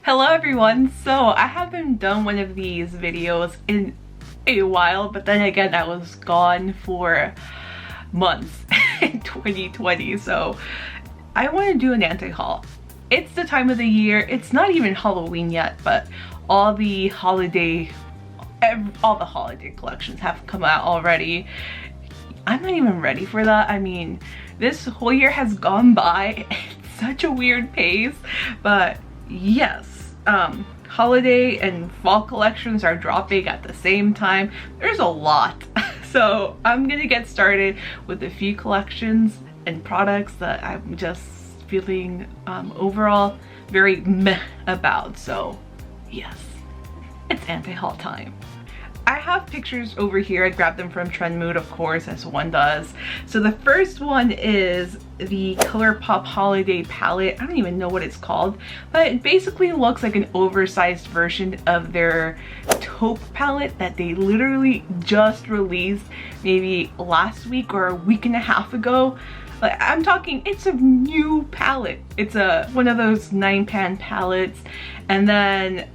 Hello everyone! So I haven't done one of these videos in a while, but then again I was gone for months in 2020, so I want to do an anti-haul. It's the time of the year, it's not even Halloween yet, but all the holiday collections have come out already. I'm not even ready for that. I mean, this whole year has gone by at such a weird pace, but yes, holiday and fall collections are dropping at the same time. There's a lot. So I'm gonna get started with a few collections and products that I'm just feeling overall very meh about. So yes, it's anti-haul time. I have pictures over here. I grabbed them from Trend Mood, of course, as one does. So the first one is the ColourPop Holiday Palette. I don't even know what it's called, but it basically looks like an oversized version of their taupe palette that they literally just released maybe last week or a week and a half ago. Like, I'm talking, it's a new palette. It's one of those 9-pan palettes, and then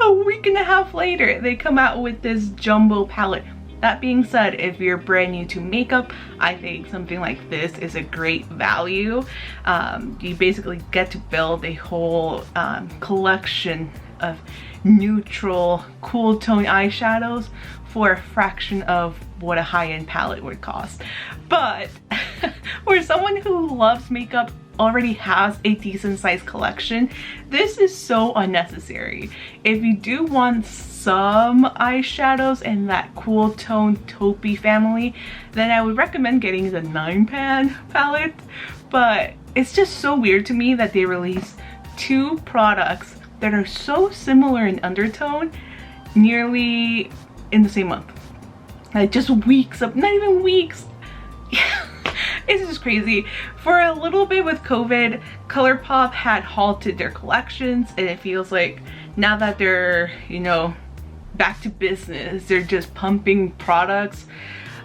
a week and a half later they come out with this jumbo palette. That being said, if you're brand new to makeup, I think something like this is a great value. You basically get to build a whole collection of neutral, cool tone eyeshadows for a fraction of what a high-end palette would cost. But for someone who loves makeup, already has a decent sized collection, this is so unnecessary. If you do want some eyeshadows in that cool tone taupey family, then I would recommend getting the 9-pan palette. But it's just so weird to me that they release two products that are so similar in undertone nearly in the same month. Like just weeks of, not even weeks. It's just crazy. For a little bit with COVID, ColourPop had halted their collections, and it feels like now that they're, you know, back to business, they're just pumping products,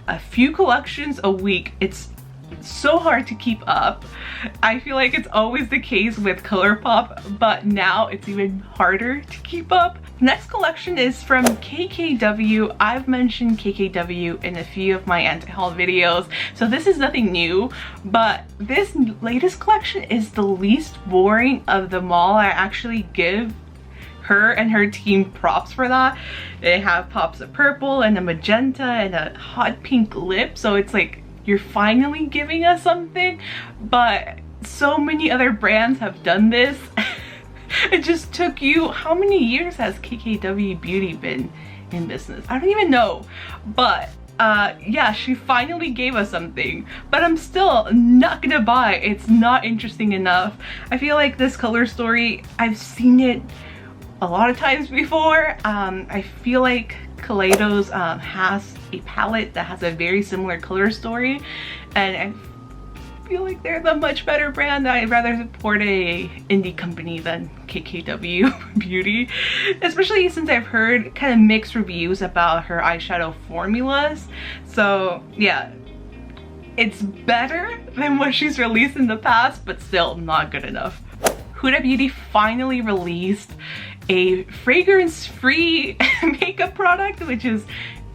a few collections a week. It's so hard to keep up. I feel like it's always the case with ColourPop, but now it's even harder to keep up. Next collection is from KKW. I've mentioned KKW in a few of my anti-haul videos, so this is nothing new, but this latest collection is the least boring of them all. I actually give her and her team props for that. They have pops of purple and a magenta and a hot pink lip, so it's like you're finally giving us something, but so many other brands have done this. It just took you, how many years has KKW Beauty been in business? I don't even know, but yeah, she finally gave us something, but I'm still not gonna buy. It's not interesting enough. I feel like this color story, I've seen it a lot of times before. I feel like Kaleidos has a palette that has a very similar color story, and I feel like they're the much better brand. I'd rather support a indie company than KKW Beauty, especially since I've heard kind of mixed reviews about her eyeshadow formulas. So yeah, it's better than what she's released in the past, but still not good enough. Huda Beauty finally released a fragrance-free makeup product, which is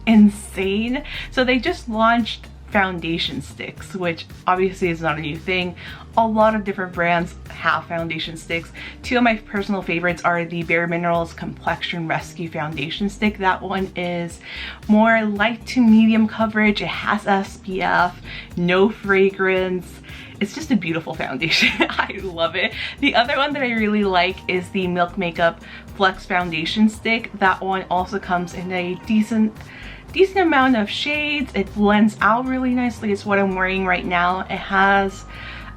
insane. So they just launched foundation sticks, which obviously is not a new thing. A lot of different brands have foundation sticks. Two of my personal favorites are the Bare Minerals Complexion Rescue Foundation Stick. That one is more light to medium coverage. It has SPF, no fragrance. It's just a beautiful foundation. I love it. The other one that I really like is the Milk Makeup Flex Foundation Stick. That one also comes in a decent amount of shades. It blends out really nicely. It's what I'm wearing right now. It has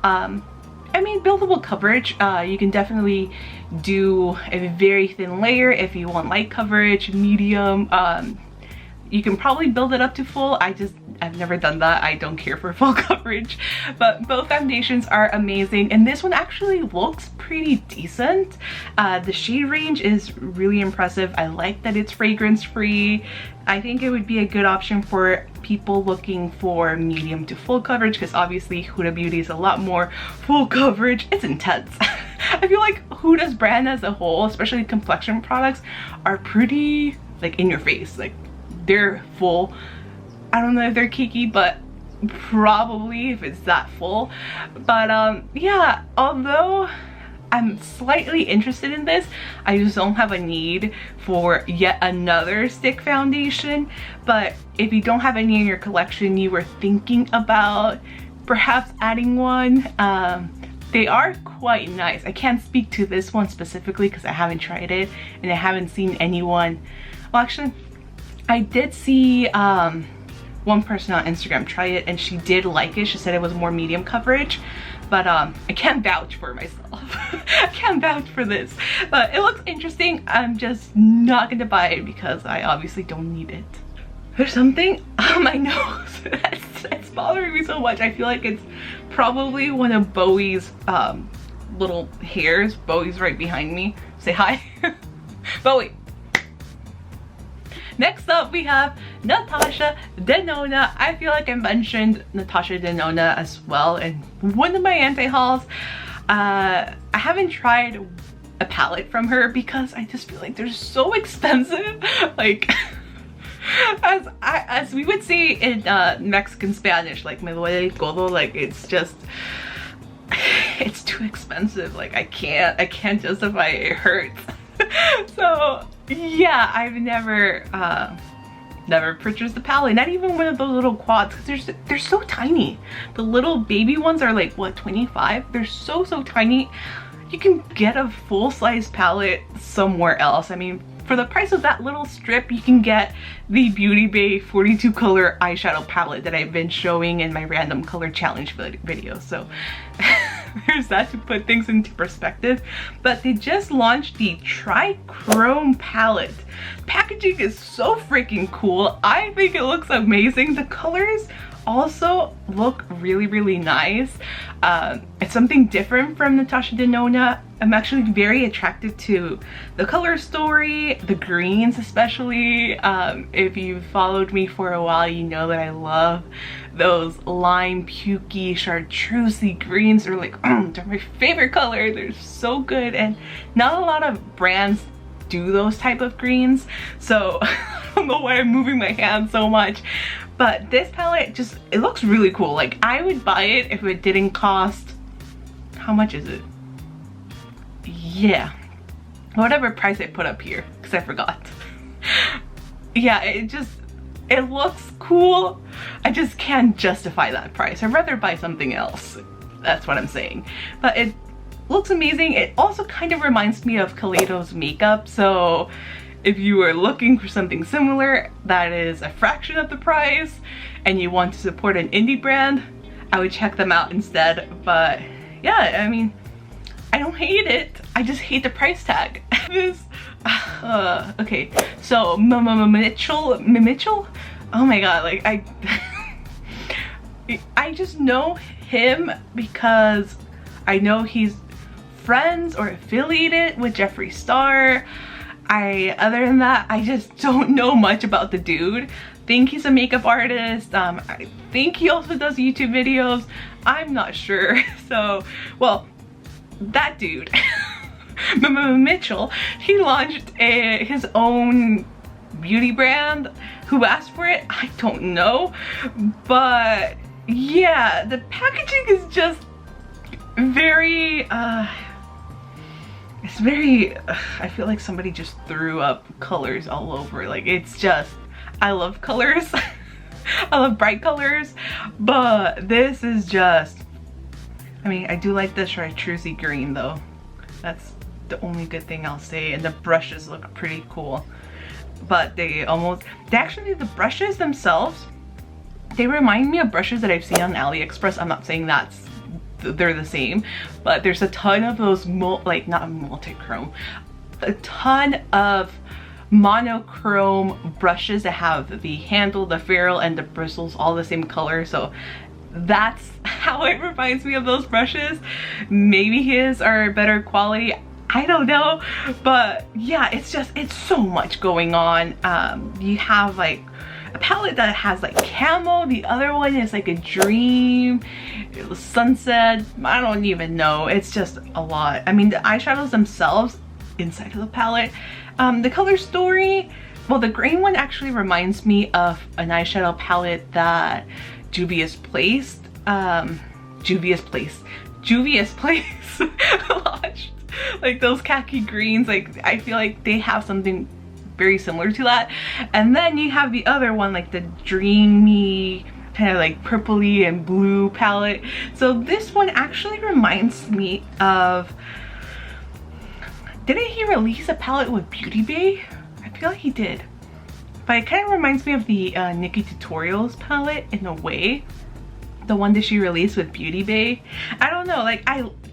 I mean, buildable coverage. You can definitely do a very thin layer if you want light coverage, medium. You can probably build it up to full. I've never done that. I don't care for full coverage, but both foundations are amazing, and this one actually looks pretty decent. The shade range is really impressive. I like that it's fragrance free. I think it would be a good option for people looking for medium to full coverage, because obviously Huda Beauty is a lot more full coverage. It's intense. I feel like Huda's brand as a whole, especially complexion products, are pretty like in your face. Like they're full. I don't know if they're cakey, but probably if it's that full. But yeah, although I'm slightly interested in this, I just don't have a need for yet another stick foundation. But if you don't have any in your collection, you were thinking about perhaps adding one, they are quite nice. I can't speak to this one specifically because I haven't tried it and I haven't seen anyone. Well, actually, I did see one person on Instagram try it and she did like it. She said it was more medium coverage, but I can't vouch for myself. I can't vouch for this, but it looks interesting. I'm just not gonna buy it because I obviously don't need it. There's something on my nose that's bothering me so much. I feel like it's probably one of Bowie's little hairs. Bowie's right behind me. Say hi. Bowie. Next up we have Natasha Denona. I feel like I mentioned Natasha Denona as well in one of my anti-hauls. I haven't tried a palette from her because I just feel like they're so expensive. Like as we would say in Mexican Spanish, like me duele el codo, like it's just, it's too expensive. Like I can't justify it. It hurts. So yeah, I've never purchased the palette, not even one of those little quads, because they're so tiny. The little baby ones are like what, 25? They're so tiny. You can get a full-size palette somewhere else. I mean, for the price of that little strip, you can get the Beauty Bay 42 color eyeshadow palette that I've been showing in my random color challenge video. So there's that to put things into perspective. But they just launched the Trichrome palette. Packaging is so freaking cool. I think it looks amazing. The colors also look really nice. It's something different from Natasha Denona. I'm actually very attracted to the color story, the greens especially. If you've followed me for a while, you know that I love those lime, pukey, chartreusey greens. They're like, they're my favorite color. They're so good, and not a lot of brands do those type of greens. So I don't know why I'm moving my hand so much. But this palette just, it looks really cool. Like I would buy it if it didn't cost, how much is it? Yeah, whatever price I put up here, because I forgot. Yeah, it looks cool. I just can't justify that price. I'd rather buy something else. That's what I'm saying. But it looks amazing. It also kind of reminds me of Kaleido's makeup. So if you are looking for something similar that is a fraction of the price and you want to support an indie brand, I would check them out instead. But yeah, I mean, I don't hate it. I just hate the price tag. This, okay, so Mitchell? Oh my god, like I just know him because I know he's friends or affiliated with Jeffree Star. Other than that, I just don't know much about the dude. Think he's a makeup artist. I think he also does YouTube videos. I'm not sure. So, well, that dude, Mitchell, he launched his own beauty brand. Who asked for it? I don't know. But yeah, the packaging is just very, it's very, I feel like somebody just threw up colors all over. Like it's just, I love colors. I love bright colors, but this is just, I mean, I do like the chartreusey green though. That's the only good thing I'll say. And the brushes look pretty cool. But actually the brushes themselves, they remind me of brushes that I've seen on AliExpress. I'm not saying they're the same, but there's a ton of those not multi-chrome, a ton of monochrome brushes that have the handle, the ferrule, and the bristles all the same color. So that's how it reminds me of those brushes. Maybe his are better quality, I don't know. But yeah, it's so much going on. You have like a palette that has like camo, the other one is like a dream, sunset, I don't even know. It's just a lot. I mean, the eyeshadows themselves inside of the palette, the color story, well, the green one actually reminds me of an eyeshadow palette that Juvia's Place launched. Like those khaki greens, like I feel like they have something very similar to that. And then you have the other one, like the dreamy kind of like purpley and blue palette. So this one actually reminds me of, didn't he release a palette with Beauty Bay? I feel like he did, but it kind of reminds me of the Nikki Tutorials palette in a way, the one that she released with Beauty Bay. I don't know, like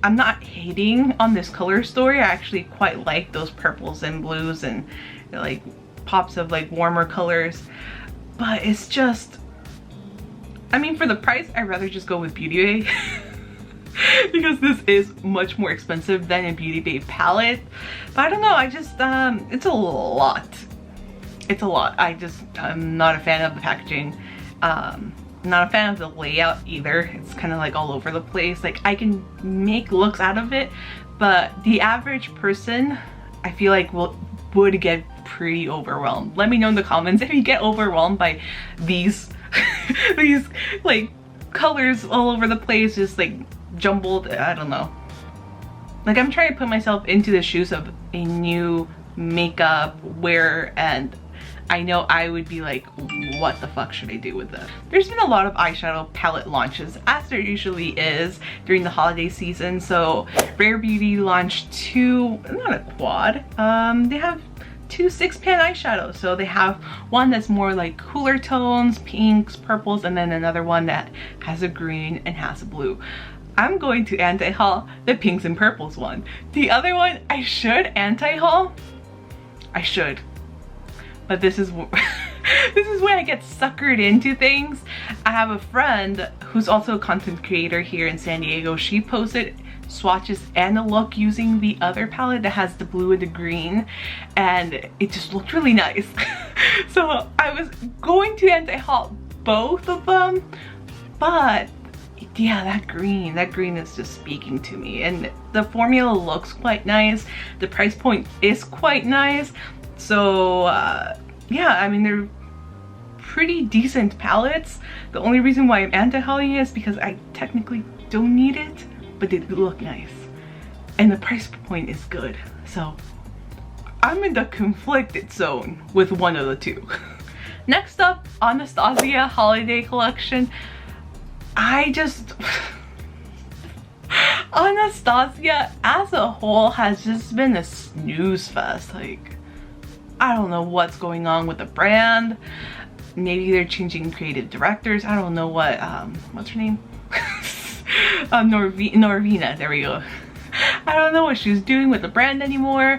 I'm not hating on this color story. I actually quite like those purples and blues and like pops of like warmer colors, but it's just, I mean, for the price I'd rather just go with Beauty Bay because this is much more expensive than a Beauty Bay palette. But I don't know, I just it's a lot. I'm not a fan of the packaging. Not a fan of the layout either. It's kind of like all over the place. Like I can make looks out of it, but the average person, I feel like would get pretty overwhelmed. Let me know in the comments if you get overwhelmed by these these like colors all over the place, just like jumbled. I don't know. Like I'm trying to put myself into the shoes of a new makeup wearer, and I know I would be like, what the fuck should I do with this? There's been a lot of eyeshadow palette launches, as there usually is during the holiday season. So Rare Beauty launched two, not a quad, they have two 6-pan eyeshadows. So they have one that's more like cooler tones, pinks, purples, and then another one that has a green and has a blue. I'm going to anti-haul the pinks and purples one. The other one I should anti-haul. I should. But this is this is where I get suckered into things. I have a friend who's also a content creator here in San Diego. She posted swatches and a look using the other palette that has the blue and the green, and it just looked really nice. So I was going to anti-haul both of them, but yeah, that green is just speaking to me, and the formula looks quite nice. The price point is quite nice. So yeah, I mean, they're pretty decent palettes. The only reason why I'm anti-hauling is because I technically don't need it, but they look nice and the price point is good. So I'm in the conflicted zone with one of the two. Next up, Anastasia holiday collection. Anastasia as a whole has just been a snooze fest. Like, I don't know what's going on with the brand. Maybe they're changing creative directors. I don't know what's her name? Norvina, there we go. I don't know what she's doing with the brand anymore.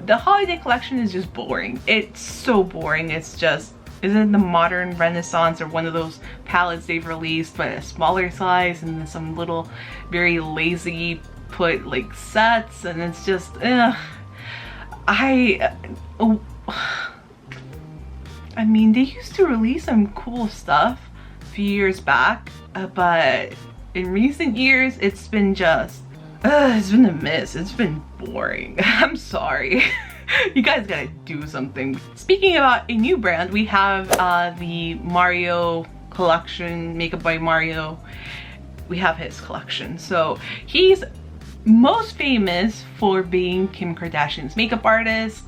The holiday collection is just boring. It's so boring. It's just, isn't the modern renaissance or one of those palettes they've released but a smaller size, and then some little very lazy put like sets, and it's just I mean, they used to release some cool stuff a few years back, but in recent years it's been just it's been a miss. It's been boring. I'm sorry. You guys gotta do something. Speaking about a new brand, we have the Mario collection, Makeup by Mario. We have his collection. So he's most famous for being Kim Kardashian's makeup artist.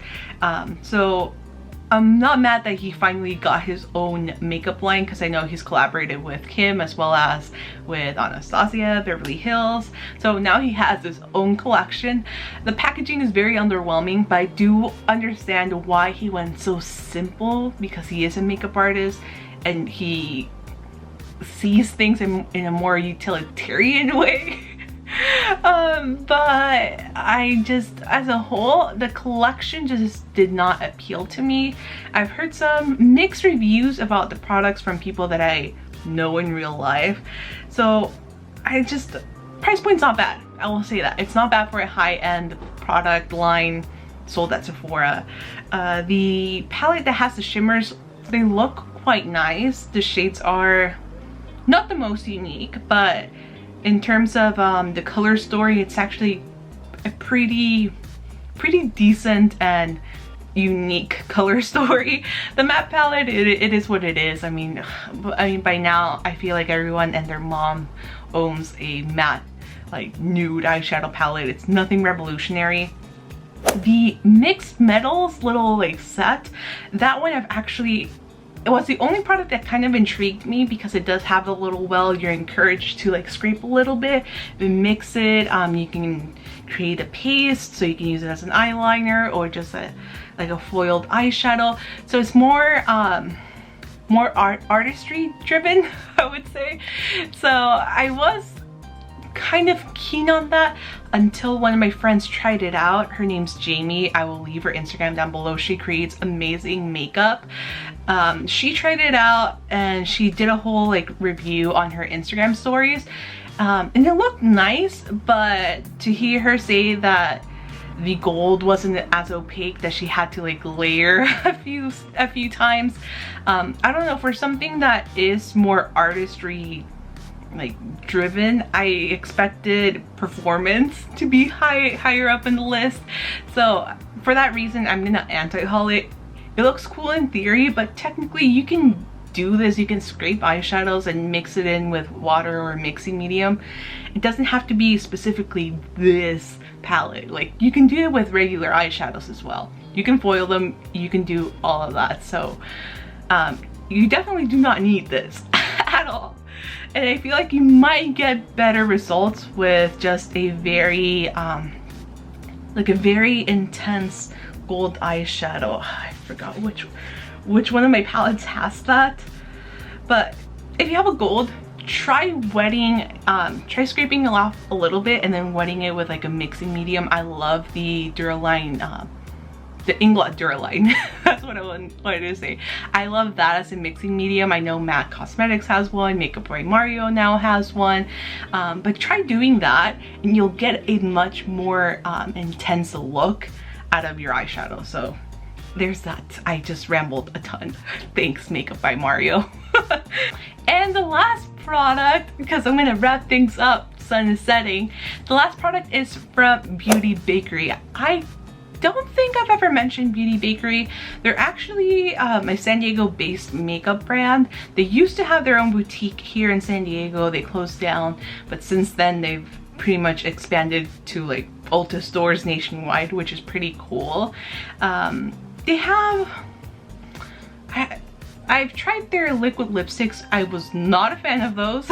So I'm not mad that he finally got his own makeup line, because I know he's collaborated with Kim as well as with Anastasia, Beverly Hills. So now he has his own collection. The packaging is very underwhelming, but I do understand why he went so simple, because he is a makeup artist and he sees things in a more utilitarian way. But I just, as a whole, the collection just did not appeal to me. I've heard some mixed reviews about the products from people that I know in real life. So price point's not bad. I will say that. It's not bad for a high-end product line sold at Sephora. The palette that has the shimmers, they look quite nice. The shades are not the most unique, but in terms of the color story, it's actually a pretty decent and unique color story. The matte palette, it is what it is. I mean by now I feel like everyone and their mom owns a matte like nude eyeshadow palette. It's nothing revolutionary. The mixed metals little like set, that one it was the only product that kind of intrigued me because it does have a little well. You're encouraged to like scrape a little bit and mix it. You can create a paste, so you can use it as an eyeliner or just like a foiled eyeshadow. So it's more artistry driven, I would say. So I was kind of keen on that until one of my friends tried it out. Her name's Jamie. I will leave her Instagram down below. She creates amazing makeup. She tried it out and she did a whole like review on her Instagram stories, and it looked nice, but to hear her say that the gold wasn't as opaque, that she had to like layer a few times, I don't know, for something that is more artistry like driven, I expected performance to be higher up in the list. So for that reason, I'm gonna anti-haul it. It looks cool in theory, but technically you can do this. You can scrape eyeshadows and mix it in with water or mixing medium. It doesn't have to be specifically this palette. Like you can do it with regular eyeshadows as well. You can foil them, you can do all of that. So you definitely do not need this at all. And I feel like you might get better results with just a very like a very intense gold eyeshadow. I forgot which one of my palettes has that. But if you have a gold, try wetting, try scraping it off a little bit and then wetting it with like a mixing medium. I love the Duraline, the Inglot Duraline. That's what I wanted to say. I love that as a mixing medium. I know MAC Cosmetics has one, Makeup by Mario now has one, but try doing that and you'll get a much more intense look out of your eyeshadow. So there's that. I just rambled a ton. Thanks, Makeup by Mario. And the last product, because I'm gonna wrap things up, sun is setting, the last product is from Beauty Bakery. I don't think I've ever mentioned Beauty Bakery. They're actually a San Diego based makeup brand. They used to have their own boutique here in San Diego. They closed down, but since then they've pretty much expanded to like Ulta stores nationwide, which is pretty cool. They have, I've tried their liquid lipsticks. I was not a fan of those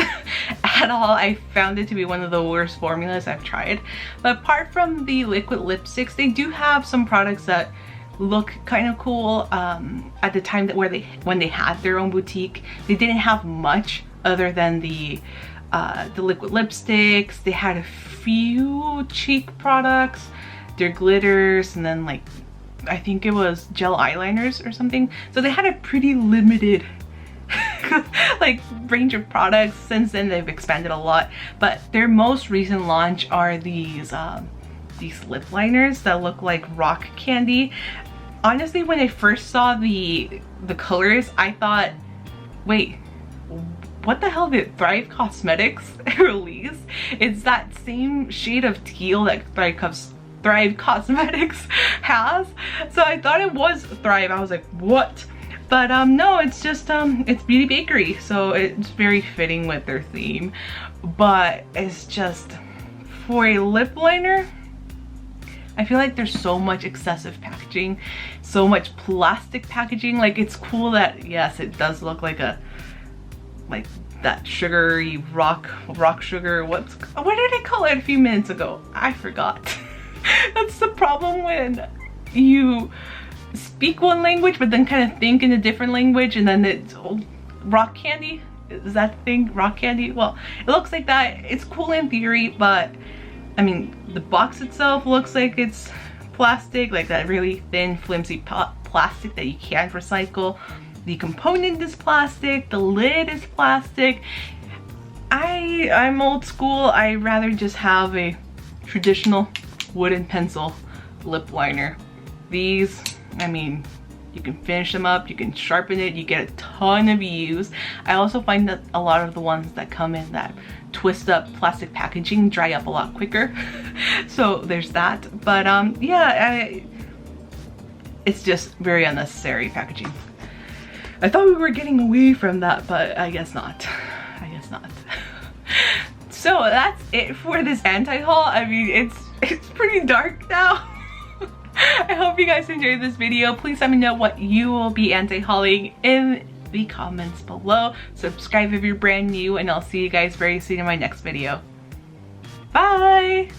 at all. I found it to be one of the worst formulas I've tried. But apart from the liquid lipsticks, they do have some products that look kind of cool. At the time that when they had their own boutique, they didn't have much other than the liquid lipsticks. They had a few cheek products, their glitters, and then like I think it was gel eyeliners or something. So they had a pretty limited like range of products. Since then they've expanded a lot, but their most recent launch are these lip liners that look like rock candy. Honestly, when I first saw the colors, I thought, wait, what the hell did Thrive Cosmetics release? It's that same shade of teal that Thrive Cosmetics has. So I thought it was Thrive. I was like, what? But no, it's just it's Beauty Bakery, so it's very fitting with their theme. But it's just, for a lip liner, I feel like there's so much excessive packaging, so much plastic packaging. Like, it's cool that yes, it does look like that sugary rock sugar. What did I call it a few minutes ago? I forgot. That's the problem when you speak one language but then kind of think in a different language, and then it's rock candy. Is that the thing? Rock candy? Well, it looks like that. It's cool in theory, but I mean, the box itself looks like it's plastic, like that really thin, flimsy plastic that you can't recycle. The component is plastic, the lid is plastic. I'm old school. I rather just have a traditional wooden pencil lip liner. These, I mean, you can finish them up, you can sharpen it, you get a ton of use. I also find that a lot of the ones that come in that twist up plastic packaging dry up a lot quicker. So there's that. But yeah, it's just very unnecessary packaging. I thought we were getting away from that, but I guess not. I guess not. So that's it for this anti-haul. I mean, it's pretty dark now. I hope you guys enjoyed this video. Please let me know what you will be anti-hauling in the comments below. Subscribe if you're brand new, and I'll see you guys very soon in my next video. Bye!